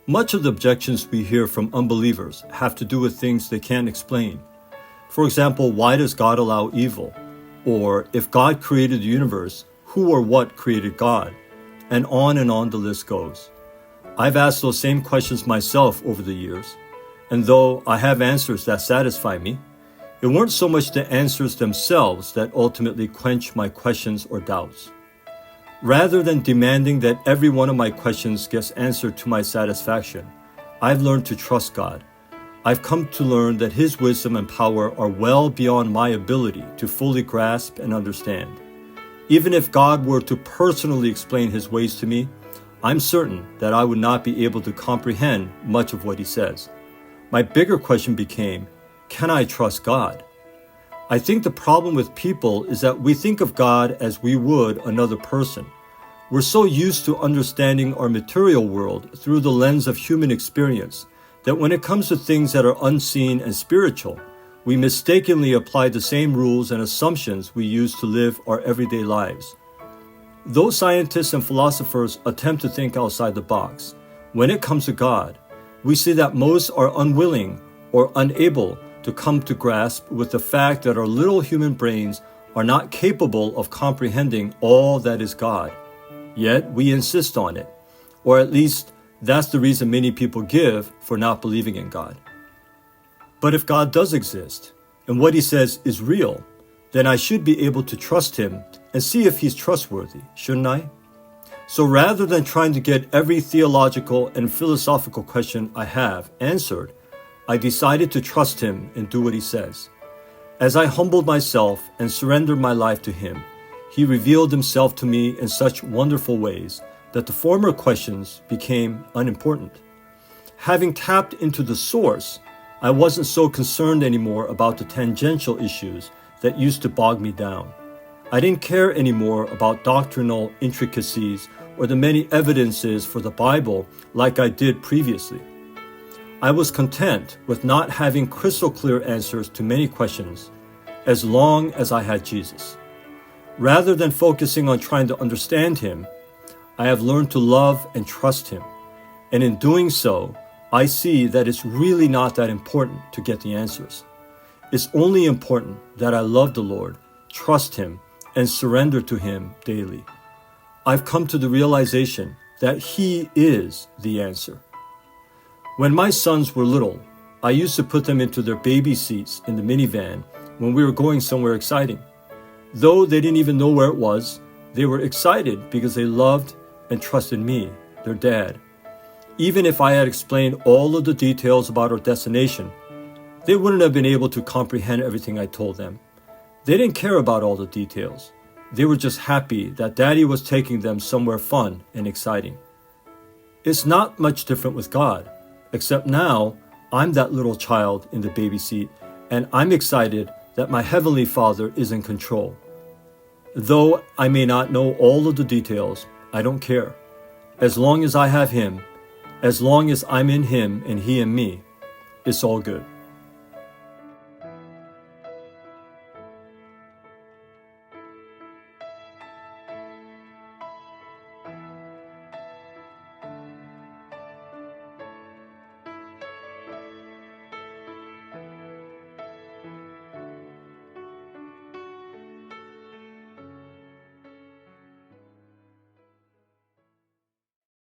Much of the objections we hear from unbelievers have to do with things they can't explain. For example, why does God allow evil? Or, if God created the universe, who or what created God? And on the list goes. I've asked those same questions myself over the years, and though I have answers that satisfy me, it weren't so much the answers themselves that ultimately quench my questions or doubts. Rather than demanding that every one of my questions gets answered to my satisfaction, I've learned to trust God. I've come to learn that His wisdom and power are well beyond my ability to fully grasp and understand. Even if God were to personally explain His ways to me, I'm certain that I would not be able to comprehend much of what He says. My bigger question became, can I trust God? I think the problem with people is that we think of God as we would another person. We're so used to understanding our material world through the lens of human experience that when it comes to things that are unseen and spiritual, we mistakenly apply the same rules and assumptions we use to live our everyday lives. Though scientists and philosophers attempt to think outside the box, when it comes to God, we see that most are unwilling or unable to come to grasp with the fact that our little human brains are not capable of comprehending all that is God. Yet we insist on it, or at least that's the reason many people give for not believing in God. But if God does exist, and what He says is real, then I should be able to trust Him and see if He's trustworthy, shouldn't I? So rather than trying to get every theological and philosophical question I have answered, I decided to trust Him and do what He says. As I humbled myself and surrendered my life to Him, He revealed Himself to me in such wonderful ways that the former questions became unimportant. Having tapped into the source, I wasn't so concerned anymore about the tangential issues that used to bog me down. I didn't care anymore about doctrinal intricacies or the many evidences for the Bible like I did previously. I was content with not having crystal clear answers to many questions as long as I had Jesus. Rather than focusing on trying to understand Him, I have learned to love and trust Him. And in doing so, I see that it's really not that important to get the answers. It's only important that I love the Lord, trust Him, and surrender to Him daily. I've come to the realization that He is the answer. When my sons were little, I used to put them into their baby seats in the minivan when we were going somewhere exciting. Though they didn't even know where it was, they were excited because they loved and trusted me, their dad. Even if I had explained all of the details about our destination, they wouldn't have been able to comprehend everything I told them. They didn't care about all the details. They were just happy that Daddy was taking them somewhere fun and exciting. It's not much different with God, except now I'm that little child in the baby seat, and I'm excited that my Heavenly Father is in control. Though I may not know all of the details, I don't care. As long as I have Him, as long as I'm in Him and He in me, it's all good.